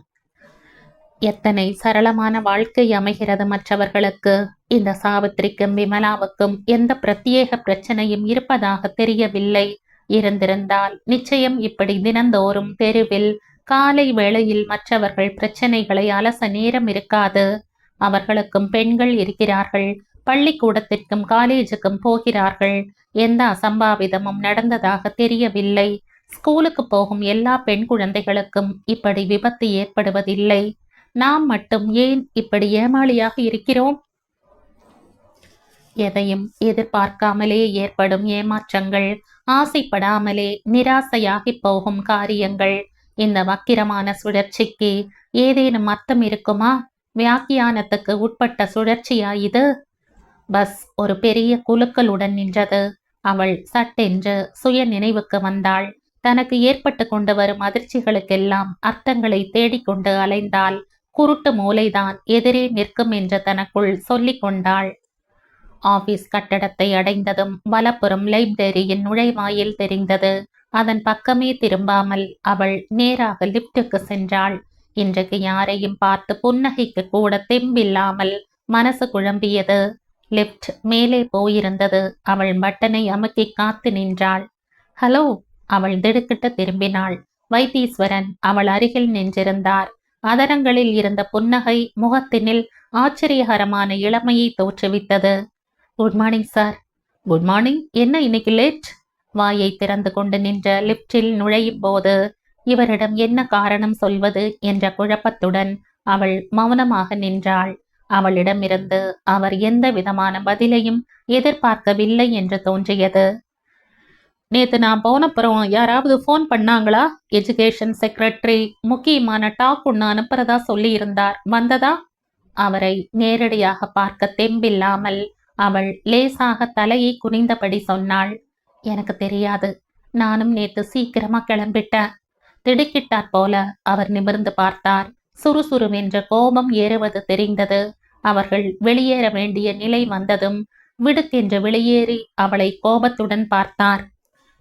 எத்தனை சரளமான வாழ்க்கை அமைகிறது மற்றவர்களுக்கு. இந்த சாவித்திரிக்கும் விமலாவுக்கும் எந்த பிரத்யேக பிரச்சனையும் இருப்பதாக தெரியவில்லை. இருந்திருந்தால் நிச்சயம் இப்படி தினந்தோறும் தெருவில் காலை வேளையில் மற்றவர்கள் பிரச்சனைகளை அலச நேரம் இருக்காது. அவர்களுக்கும் பெண்கள் இருக்கிறார்கள். பள்ளிக்கூடத்திற்கும் காலேஜுக்கும் போகிறார்கள். எந்த அசம்பாவிதமும் நடந்ததாக தெரியவில்லை. ஸ்கூலுக்கு போகும் எல்லா பெண் குழந்தைகளுக்கும் இப்படி விபத்து ஏற்படுவதில்லை. நாம் மட்டும் ஏன் இப்படி ஏமாளியாக இருக்கிறோம்? எதையும் எதிர்பார்க்காமலே ஏற்படும் ஏமாற்றங்கள், ஆசைப்படாமலே நிராசையாகி போகும் காரியங்கள். இந்த வக்கிரமான சுழற்சிக்கு ஏதேனும் அர்த்தம் இருக்குமா? வியாக்கியானத்துக்கு உட்பட்ட சுழற்சியா இது? பஸ் ஒரு பெரிய குலுக்கலுடன் நின்றது. அவள் சட்டென்று சுய நினைவுக்கு வந்தாள். தனக்கு ஏற்பட்டு கொண்டு வரும் அதிர்ச்சிகளுக்கெல்லாம் அர்த்தங்களை தேடிக்கொண்டு அலைந்தாள். குருட்டு மூளைதான் எதிரே நிற்கும் என்று தனக்குள் சொல்லிக் கொண்டாள். ஆபீஸ் கட்டடத்தை அடைந்ததும் வலப்புறம் லைப்ரரியின் நுழைவாயில் தெரிந்தது. அதன் பக்கமே திரும்பாமல் அவள் நேராக லிப்டுக்கு சென்றாள். இன்றைக்கு யாரையும் பார்த்து புன்னகைக்கு கூட தெம்பில்லாமல் மனசு குழம்பியது. லிப்ட் மேலே போயிருந்தது. அவள் பட்டனை அமுக்கி காத்து நின்றாள். ஹலோ! அவள் திடுக்கிட்டு திரும்பினாள். வைத்தீஸ்வரன் அவள் அருகில் நின்றிருந்தார். அதரங்களில் இருந்த புன்னகை முகத்தினில் ஆச்சரியகரமான இளமையை தோற்றுவித்தது. Good morning sir. Good morning. என்ன இன்னைக்கு லேட்? வாயை திறந்து கொண்டு நின்ற லிப்டில் நுழையும் போது இவரிடம் என்ன காரணம் சொல்வது என்ற குழப்பத்துடன் அவள் மௌனமாக நின்றாள். அவளிடமிருந்து அவர் எந்த விதமான பதிலையும் எதிர்பார்க்கவில்லை என்று தோன்றியது. நேத்து நான் போனப்புறம் யாராவது ஃபோன் பண்ணாங்களா? எஜுகேஷன் செக்ரட்டரி முக்கியமான டாக் ஒன்று அனுப்புறதா சொல்லி இருந்தார். வந்ததா? அவரை நேரடியாக பார்க்க தெம்பில்லாமல் அவள் லேசாக தலையை குனிந்தபடி சொன்னாள். எனக்கு தெரியாது. நானும் நேத்து சீக்கிரமா கிளம்பிட்டேன். திடுக்கிட்டாற் போல அவர் நிமிர்ந்து பார்த்தார். சுறுசுறுவென்ற கோபம் ஏறுவது தெரிந்தது. அவர்கள் வெளியேற வேண்டிய நிலை வந்ததும் விடுக்கென்று வெளியேறி அவளை கோபத்துடன் பார்த்தார்.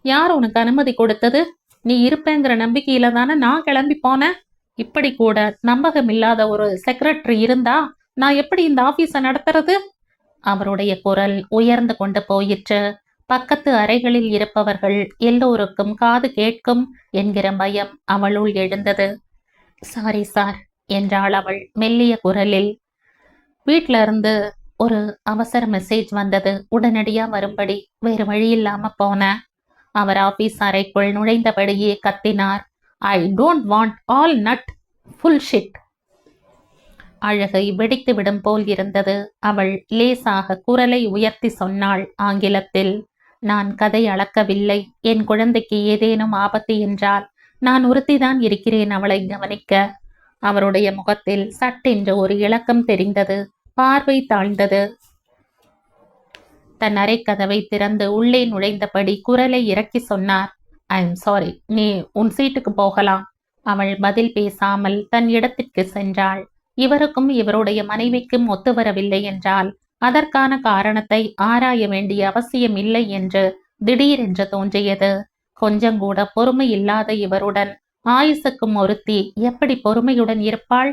யார் உனக்கு அனுமதி கொடுத்தது? நீ இருப்பேங்கிற நம்பிக்கையில தானே நான் கிளம்பி போனேன். இப்படி கூட நம்பகமில்லாத ஒரு செக்ரட்டரி இருந்தா நான் எப்படி இந்த ஆபீஸை நடத்துறது? அவருடைய குரல் உயர்ந்து கொண்டு போயிற்று. பக்கத்து அறைகளில் இருப்பவர்கள் எல்லோருக்கும் காது கேட்கும் என்கிற பயம் அவளுள் எழுந்தது. சாரி சார் என்றாள் அவள் மெல்லிய குரலில். வீட்டில இருந்து ஒரு அவசர மெசேஜ் வந்தது. உடனடியா வரும்படி வேறு வழியில்லாம போனேன். அவர் ஆபீஸ் அறைக்குள் நுழைந்தபடியே கத்தினார். I don't want all nut full shit. அழகை வெடித்து விடும் போல் இருந்தது. அவள் லேசாக குரலை உயர்த்தி சொன்னாள் ஆங்கிலத்தில். நான் கதை அளக்கவில்லை. என் குழந்தைக்கு ஏதேனும் ஆபத்து என்றால் நான் ஒருத்திதான் இருக்கிறேன் அவளை கவனிக்க. அவருடைய முகத்தில் சட்டென்று ஒரு இலக்கம் தெரிந்தது. பார்வை தாழ்ந்தது. தன் அறை கதவை திறந்து உள்ளே நுழைந்தபடி குரலை இறக்கி சொன்னார். ஐ எம் சாரி, நீ உன் சீட்டுக்கு போகலாம். அவள் பதில் பேசாமல் தன் இடத்திற்கு சென்றாள். இவருக்கும் இவருடைய மனைவிக்கும் ஒத்துவரவில்லை என்றால் அதற்கான காரணத்தை ஆராய வேண்டிய அவசியம் இல்லை என்று திடீரென்று தோன்றியது. கொஞ்சம் கூட பொறுமை இல்லாத இவருடன் ஆயுசுக்கும் ஒருத்தி எப்படி பொறுமையுடன் இருப்பாள்?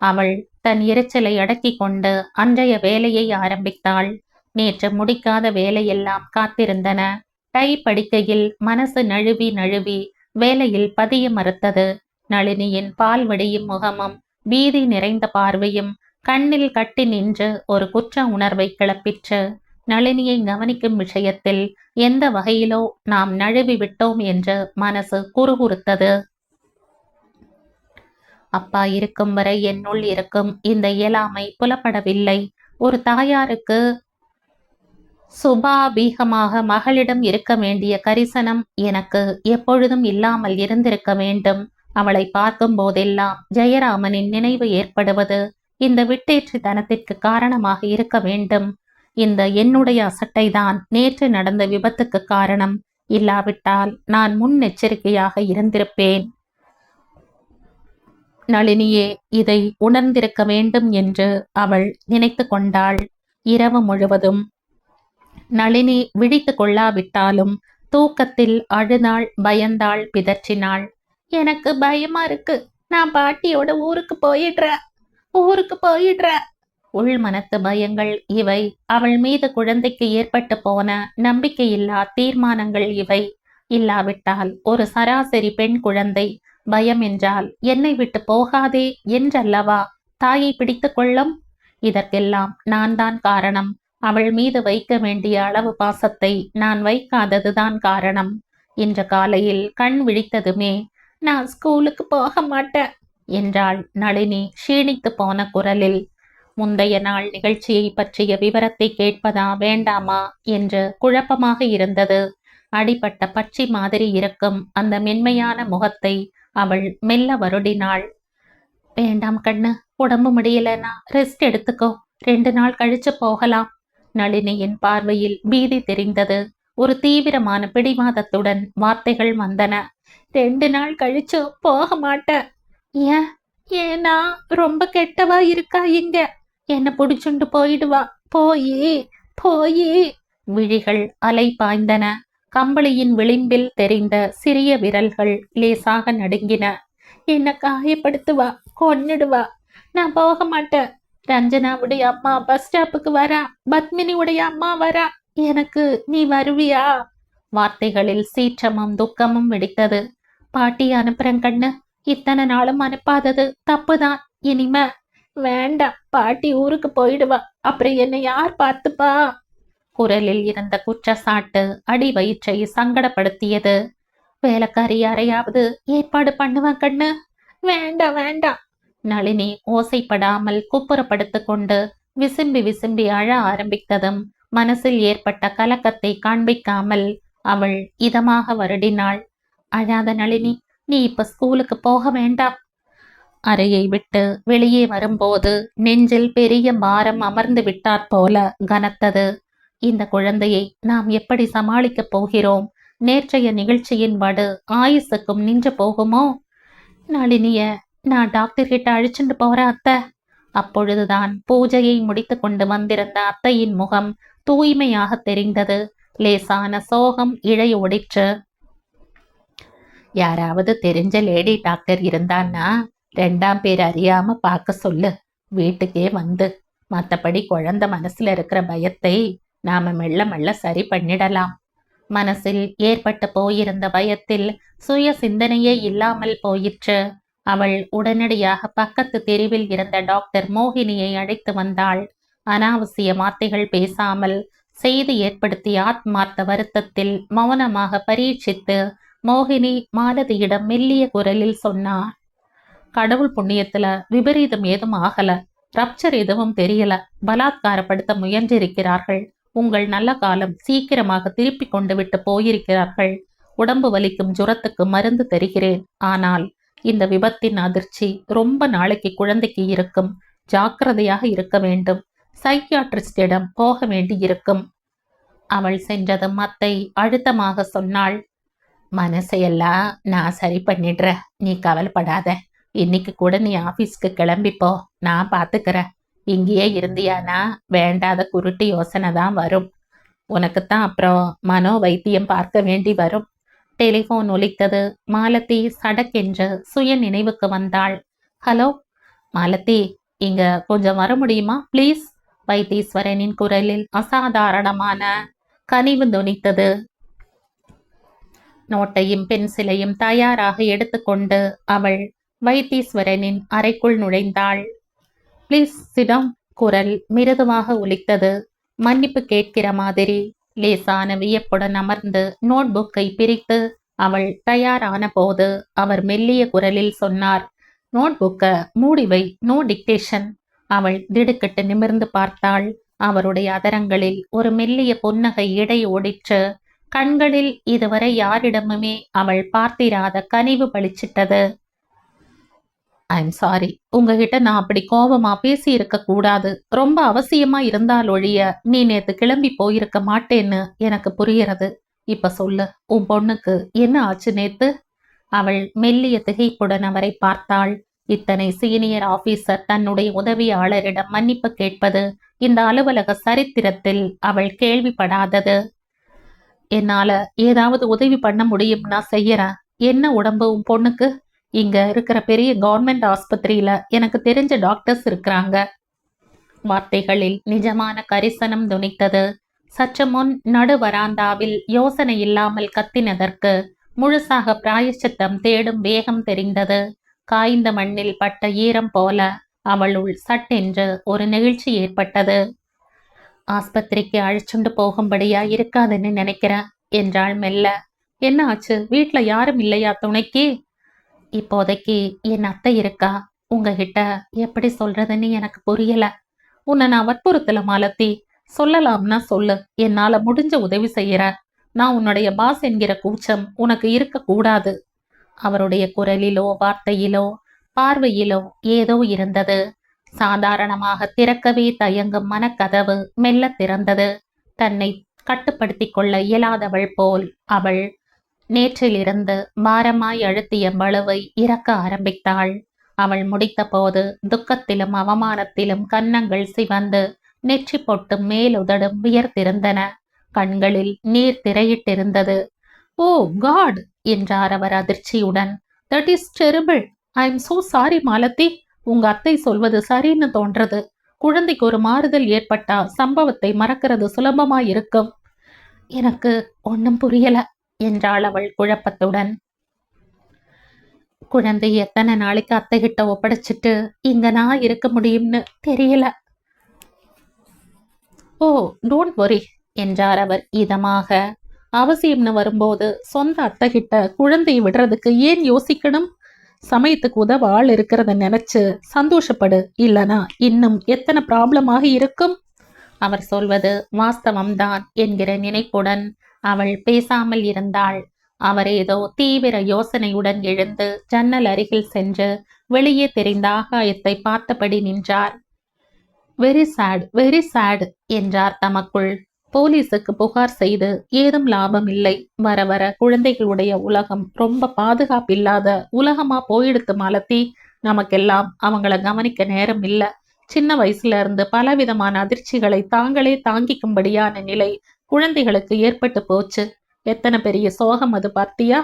அவள் தன் எரிச்சலை அடக்கி கொண்டு அன்றைய வேலையை ஆரம்பித்தாள். நேற்று முடிக்காத வேலையெல்லாம் காத்திருந்தன. டைப் மனசு நழுவி நழுவி வேலையில் பதிய மறுத்தது. நளினியின் பால் வடியும் முகமும் பீதி நிறைந்த பார்வையும் கண்ணில் கட்டி நின்று ஒரு குற்ற உணர்வை கிளப்பிற்று. நளினியை கவனிக்கும் விஷயத்தில் எந்த வகையிலோ நாம் நழுவி விட்டோம் என்று மனசு குறுகுறுத்தது. அப்பா இருக்கும் வரை என்னுள் இருக்கும் இந்த இயலாமை புலப்படவில்லை. ஒரு தாயாருக்கு சுபாபீகமாக மகளிடம் இருக்க வேண்டிய கரிசனம் எனக்கு எப்பொழுதும் இல்லாமல் இருந்திருக்க வேண்டும். அவளை பார்க்கும் போதெல்லாம் ஜெயராமனின் நினைவு ஏற்படுவது இந்த விட்டேற்றித்தனத்திற்கு காரணமாக இருக்க வேண்டும். இந்த என்னுடைய அசட்டைதான் நேற்று நடந்த விபத்துக்கு காரணம். இல்லாவிட்டால் நான் முன்னெச்சரிக்கையாக இருந்திருப்பேன். நளினியே இதை உணர்ந்திருக்க வேண்டும் என்று அவள் நினைத்து கொண்டாள். இரவு முழுவதும் நளினி விழித்து கொள்ளாவிட்டாலும் தூக்கத்தில் அழுதாள், பயந்தாள், பிதற்றினாள். எனக்கு பயமா இருக்கு, நான் பாட்டியோட ஊருக்கு போயிடுறேன். உள் மனத்து பயங்கள் இவை. அவள் மீது குழந்தைக்கு ஏற்பட்டு போன நம்பிக்கையில்லா தீர்மானங்கள் இவை. இல்லாவிட்டால் ஒரு சராசரி பெண் குழந்தை பயம் என்றால் என்னை விட்டு போகாதே என்றல்லவா தாயை பிடித்து கொள்ளும். இதற்கெல்லாம் நான் தான் காரணம். அவள் மீது வைக்க வேண்டிய அளவு பாசத்தை நான் வைக்காததுதான் காரணம். இன்று காலையில் கண் விழித்ததுமே நான் ஸ்கூலுக்கு போக மாட்டேன் என்றாள் நளினி க்ஷீணித்து போன குரலில். முந்தைய நாள் நிகழ்ச்சியை பற்றிய விவரத்தை கேட்பதா வேண்டாமா என்று குழப்பமாக இருந்தது. அடிபட்ட பட்சி மாதிரி இருக்கும் அந்த மென்மையான முகத்தை அவள் மெல்ல வருடினாள். வேண்டாம் கண்ணு, உடம்பு முடியலன்னா ரெஸ்ட் எடுத்துக்கோ, 2 நாள் கழிச்சு போகலாம். நளினியின் பார்வையில் பீதி தெரிந்தது. ஒரு தீவிரமான பிடிவாதத்துடன் வார்த்தைகள் வந்தன. 2 நாள் கழிச்சு போக மாட்டேன். ஏன்னா ரொம்ப கெட்டவா இருக்கா இங்க, என்ன புடிச்சுண்டு போயிடுவா. போயி விழிகள் அலை பாய்ந்தன. கம்பளியின் விளிம்பில் தெரிந்த சிறிய விரல்கள் லேசாக நடுங்கின. என்ன காயப்படுத்துவா, கொன்னுடுவா. நான் போக மாட்டேன். ரஞ்சனாவுடைய அம்மா பஸ் ஸ்டாப்புக்கு வரா, பத்மினியுடைய அம்மா வரா. எனக்கு நீ வருவியா? வார்த்தைகளில் சீற்றமும் துக்கமும் வெடித்தது. பாட்டி அனுப்புறேன் கண்ணு, இத்தனை நாளும் அனுப்பாதது தப்புதான். இனிமே வேண்டாம், பாட்டி ஊருக்கு போயிடுவா, அப்புறம் என்னை யார் பார்த்துப்பா? குரலில் இருந்த குற்றச்சாட்டு அடி வயிற்றை சங்கடப்படுத்தியது. வேலைக்காரி யாரையாவது ஏற்பாடு பண்ணுவேன் கண்ணு. வேண்டாம். நளினி ஓசைப்படாமல் குப்புறப்படுத்து கொண்டு விசும்பி விசும்பி அழ ஆரம்பித்ததும் மனசில் ஏற்பட்ட கலக்கத்தை காண்பிக்காமல் அவள் இதமாக வருடினாள். அழாத நளினி, நீ இப்ப ஸ்கூலுக்கு போக வேண்டாம். அறையை விட்டு வெளியே வரும்போது நெஞ்சில் பெரிய பாரம் அமர்ந்து விட்டாற் போல கனத்தது. இந்த குழந்தையை நாம் எப்படி சமாளிக்கப் போகிறோம்? நேற்றைய நிகழ்ச்சியின் வடு ஆயுசுக்கும் நின்று போகுமோ? நளினிய நான் டாக்டர் கிட்ட அழிச்சுட்டு போறேன் அத்தை. அப்பொழுதுதான் பூஜையை முடித்து கொண்டு வந்திருந்த அத்தையின் முகம் தூய்மையாக தெரிந்தது. லேசான சோகம் இழை ஓடிற்று. யாராவது தெரிஞ்ச லேடி டாக்டர் இருந்தான்னா 2ஆம் பேர் அறியாம பார்க்க சொல்லு, வீட்டுக்கே வந்து. மற்றபடி குழந்தை மனசுல இருக்கிற பயத்தை நாம மெல்ல மெல்ல சரி பண்ணிடலாம். மனசில் ஏற்பட்டு போயிருந்த பயத்தில் சுய சிந்தனையே இல்லாமல் போயிற்று. அவள் உடனடியாக பக்கத்து தெருவில் இருந்த டாக்டர் மோகினியை அழைத்து வந்தாள். அனாவசிய வார்த்தைகள் பேசாமல் செய்தி ஏற்படுத்திய ஆத்மார்த்த வருத்தத்தில் மௌனமாக பரீட்சித்து மோகினி மாலதியிடம் மெல்லிய குரலில் சொன்னார். கடவுள் புண்ணியத்துல விபரீதம் ஏதும் ஆகல, ரப்சர் எதுவும் தெரியல. பலாத்காரப்படுத்த முயன்றிருக்கிறார்கள். உங்கள் நல்ல காலம் சீக்கிரமாக திருப்பி கொண்டு விட்டு போயிருக்கிறார்கள். உடம்பு வலிக்கும் ஜுரத்துக்கு மருந்து தருகிறேன். ஆனால் இந்த விபத்தின் அதிர்ச்சி ரொம்ப நாளைக்கு குழந்தைக்கு இருக்கும். ஜாக்கிரதையாக இருக்க வேண்டும். சைக்கியாட்ரிஸ்டிடம் போக வேண்டி இருக்கும். அவள் சென்றதும் அத்தை அழுத்தமாக சொன்னாள். மனசையெல்லாம் நான் சரி பண்ணிடுற, நீ கவலைப்படாத. இன்னைக்கு கூட நீ ஆபீஸ்க்கு கிளம்பிப்போ, நான் பாத்துக்கிறேன். இங்கேயே இருந்தியானா வேண்டாத குருட்டு யோசனை தான் வரும். உனக்குத்தான் அப்புறம் மனோ வைத்தியம் பார்க்க வேண்டி வரும். டெலிஃபோன் ஒலித்தது. மாலதி சடக்கென்று சுய நினைவுக்கு வந்தாள். ஹலோ மாலதி, இங்க கொஞ்சம் வர முடியுமா ப்ளீஸ்? வைத்தீஸ்வரனின் குரலில் அசாதாரணமான கனிவு தொனித்தது. நோட்டையும் பென்சிலையும் தயாராக எடுத்துக்கொண்டு அவள் வைத்தீஸ்வரனின் அறைக்குள் நுழைந்தாள். ப்ளீஸ் சிடம். குரல் மிருதுவாக ஒலித்தது. மன்னிப்பு கேட்கிற மாதிரி. லேசான வியப்புடன் அமர்ந்து நோட்புக்கை பிரித்து அவள் தயாரான போது அவர் மெல்லிய குரலில் சொன்னார், நோட்புக்க மூடிவை, நோ டிக்டேஷன். அவள் திடுக்கிட்டு நிமிர்ந்து பார்த்தாள். அவருடைய அதரங்களில் ஒரு மெல்லிய புன்னகை இடை ஓடிற்று. கண்களில் இதுவரை யாரிடமுமே அவள் பார்த்திராத கனிவு பளிச்சிட்டது. ஐம் சாரி, உங்ககிட்ட நான் அப்படி கோபமா பேசி இருக்க கூடாது. ரொம்ப அவசியமா இருந்தால் ஒழிய நீ நேத்து கிளம்பி போயிருக்க மாட்டேன்னு எனக்கு புரியறது. இப்ப சொல்லு, உன் பொண்ணுக்கு என்ன ஆச்சு நேத்து? அவள் மெல்லிய திகைப்புடன் அவரை பார்த்தாள். இத்தனை சீனியர் ஆபீசர் தன்னுடைய உதவியாளரிடம் மன்னிப்பு கேட்பது இந்த அலுவலக சரித்திரத்தில் அவள் கேள்விப்படாதது. என்னால ஏதாவது உதவி பண்ண முடியும்னா செய்யறேன். என்ன உடம்பு உன் பொண்ணுக்கு? இங்க இருக்கிற பெரிய கவர்மெண்ட் ஆஸ்பத்திரியில எனக்கு தெரிஞ்ச டாக்டர்ஸ் இருக்கிறாங்க. வார்த்தைகளில் நிஜமான கரிசனம் துணித்தது. சற்று முன் நடு வராந்தாவில் யோசனை இல்லாமல் கத்தினதற்கு முழுசாக பிராயச்சித்தம் தேடும் வேகம் தெரிந்தது. காய்ந்த மண்ணில் பட்ட ஈரம் போல அவளுள் சட்டென்று ஒரு நெகிழ்ச்சி ஏற்பட்டது. ஆஸ்பத்திரிக்கு அழைச்சுண்டு போகும்படியா இருக்காதுன்னு நினைக்கிறேன் என்றாள் மெல்ல. என்ன ஆச்சு? வீட்டுல யாரும் இல்லையா துணைக்கு? இப்போதைக்கு என் அத்தை இருக்கா. உங்ககிட்ட எப்படி சொல்றதுன்னு எனக்கு புரியல. உன்னை நான் வற்புறுத்தல மாலத்தி. சொல்லலாம்னா சொல்லு, என்னால முடிஞ்ச உதவி செய்யற. நான் உன்னுடைய பாஸ் என்கிற கூச்சம் உனக்கு இருக்க கூடாது. அவருடைய குரலிலோ வார்த்தையிலோ பார்வையிலோ ஏதோ இருந்தது. சாதாரணமாக திறக்கவே தயங்கும் மனக்கதவு மெல்ல திறந்தது. தன்னை கட்டுப்படுத்திக் கொள்ள இயலாதவள் போல் அவள் நேற்றிலிருந்து பாரமாய் அழுத்திய பளுவை இறக்க ஆரம்பித்தாள். அவள் முடித்த போது துக்கத்திலும் அவமானத்திலும் கன்னங்கள் சிவந்து நெற்றி பொட்டும் மேலுதடும் வியர்த்திருந்தன. கண்களில் நீர் திரையிட்டிருந்தது. ஓ காட் என்றார் அவர் அதிர்ச்சியுடன். That is terrible. I am so sorry Malathi. உங்க அத்தை சொல்வது சரின்னு தோன்றது. குழந்தைக்கு ஒரு மாறுதல் ஏற்பட்டா சம்பவத்தை மறக்கிறது சுலபமாயிருக்கும். எனக்கு ஒன்னும் புரியல என்றாள் அவள் குழப்பத்துடன். குழந்தை எத்தனை நாளைக்கு அத்தை கிட்ட ஒப்படைச்சிட்டு இங்க நான் இருக்க முடியும்னு தெரியல. ஓ டோன்ட் வரி என்றார் அவர் இதமாக. அவசியம்னு வரும்போது சொந்த அத்தை கிட்ட குழந்தையை விடுறதுக்கு ஏன் யோசிக்கணும்? சமயத்துக்கு உதவ ஆள் இருக்கிறத நினைச்சு சந்தோஷப்படு. இல்லனா இன்னும் எத்தனை ப்ராப்ளமாக இருக்கும். அவர் சொல்வது வாஸ்தவம்தான் என்கிற நினைப்புடன் அவள் பேசாமல் இருந்தாள். அவர் ஏதோ தீவிர யோசனையுடன் எழுந்து ஜன்னல் அருகில் சென்று வெளியே தெரிந்த ஆகாயத்தை பார்த்தபடி நின்றார். வெரி சேட், வெரி சேட் என்றார் தமக்குள். போலீஸுக்கு புகார் செய்து ஏதும் லாபம் இல்லை. வர வர குழந்தைகளுடைய உலகம் ரொம்ப பாதுகாப்பில்லாத உலகமா போயிடுத்து மாலத்தி. நமக்கெல்லாம் அவங்கள கவனிக்க நேரம் இல்ல. சின்ன வயசுல இருந்து பலவிதமான அதிர்ச்சிகளை தாங்களே தாங்கிக்கும்படியான நிலை குழந்தைகளுக்கு ஏற்பட்டு போச்சு. எத்தனை பெரிய சோகம் அது பார்த்தியா?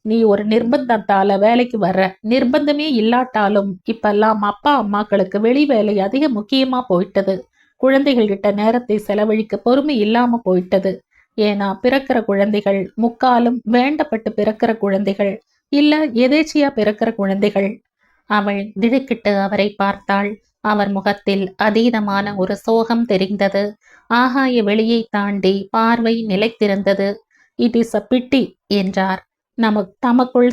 நீ ஒரு நிர்பந்தத்தால வேலைக்கு வர்ற. நிர்பந்தமே இல்லாட்டாலும் இப்பெல்லாம் அப்பா அம்மாக்களுக்கு வெளி வேலை அதிக முக்கியமா போயிட்டது. குழந்தைகள்கிட்ட நேரத்தை செலவழிக்க பொறுமை இல்லாம போயிட்டது. ஏன்னா பிறக்கிற குழந்தைகள் முக்காலும் வேண்டப்பட்டு பிறக்கிற குழந்தைகள் இல்ல எதேச்சியா பிறக்கிற குழந்தைகள். அவள் திடுக்கிட்டு அவரை பார்த்தாள். அவர் முகத்தில் அதீதமான ஒரு சோகம் தெரிந்தது. ஆகாய வெளியை தாண்டி பார்வை நிலைத்திருந்தது. இட் இஸ் அ பிட்டி என்றார் தமக்குள்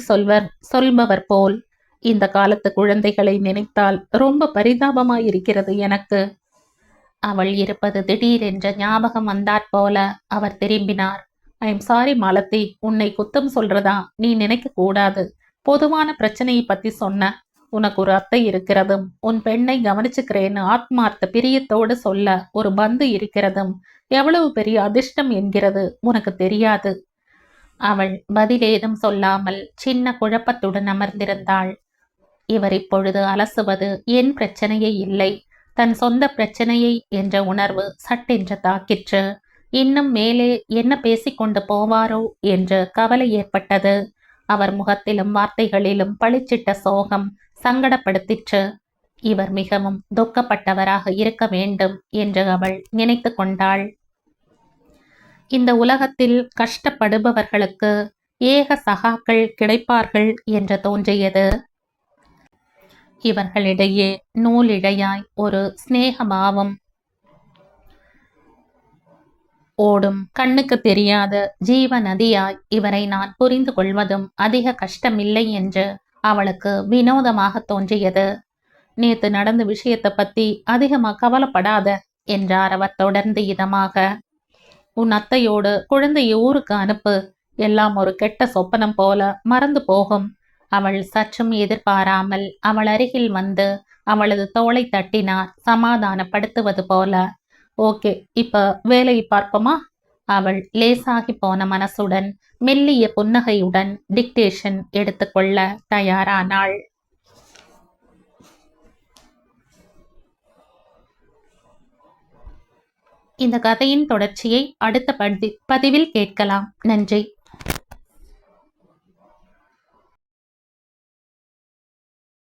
சொல்பவர் போல். இந்த காலத்து குழந்தைகளை நினைத்தால் ரொம்ப பரிதாபமாயிருக்கிறது எனக்கு. அவள் இருப்பது திடீரென்ற ஞாபகம் வந்தாற் போல அவர் திரும்பினார். ஐ எம் சாரி மாலத்தி, உன்னை குத்தம் சொல்றதா நீ நினைக்க கூடாது. பொதுவான பிரச்சனையை பத்தி சொன்ன. உனக்கு ஒரு அத்தை இருக்கிறதும் உன் பெண்ணை கவனிச்சுக்கிறேன்னு ஆத்மார்த்த பிரியத்தோடு சொல்ல ஒரு பந்து இருக்கிறதும் எவ்வளவு பெரிய அதிர்ஷ்டம் என்கிறது உனக்கு தெரியாது. அவள் பதிலேதும் சொல்லாமல் சின்ன குழப்பத்துடன் அமர்ந்திருந்தாள். இவர் இப்பொழுது அலசுவது என் பிரச்சனையே இல்லை, தன் சொந்த பிரச்சனையை என்ற உணர்வு சட்டென்று தாக்கிற்று. இன்னும் மேலே என்ன பேசிக்கொண்டு போவாரோ என்று கவலை ஏற்பட்டது. அவர் முகத்திலும் வார்த்தைகளிலும் பளிச்சிட்ட சோகம் சங்கடப்படுத்திற்று. இவர் மிகவும் துக்கப்பட்டவராக இருக்க வேண்டும் என்று அவள் நினைத்து கொண்டாள். இந்த உலகத்தில் கஷ்டப்படுபவர்களுக்கு ஏக சகாக்கள் கிடைப்பார்கள் என்று தோன்றியது. இவர்களிடையே நூலிழையாய் ஒரு சிநேகபாவம் ஓடும். கண்ணுக்கு தெரியாத ஜீவ நதியாய் இவரை நான் புரிந்து கொள்வதும் அதிக கஷ்டமில்லை என்று அவளுக்கு வினோதமாக தோன்றியது. நேத்து நடந்த விஷயத்தை பத்தி அதிகமா கவலைப்படாத என்றார் அவர் தொடர்ந்து இதமாக. உன் அத்தையோடு குழந்தையை ஊருக்கு அனுப்பு, எல்லாம் ஒரு கெட்ட சொப்பனம் போல மறந்து போகும். அவள் சற்றும் எதிர்பாராமல் அவள் அருகில் வந்து அவளது தோளை தட்டினார், சமாதானப்படுத்துவது போல. ஓகே, இப்ப வேலையை பார்ப்போமா? அவள் லேசாகி போன மனசுடன் மெல்லிய புன்னகையுடன் டிக்டேஷன் எடுத்துக்கொள்ள தயாரானாள். இந்த கதையின் தொடர்ச்சியை அடுத்த பதிவில் கேட்கலாம். நன்றி.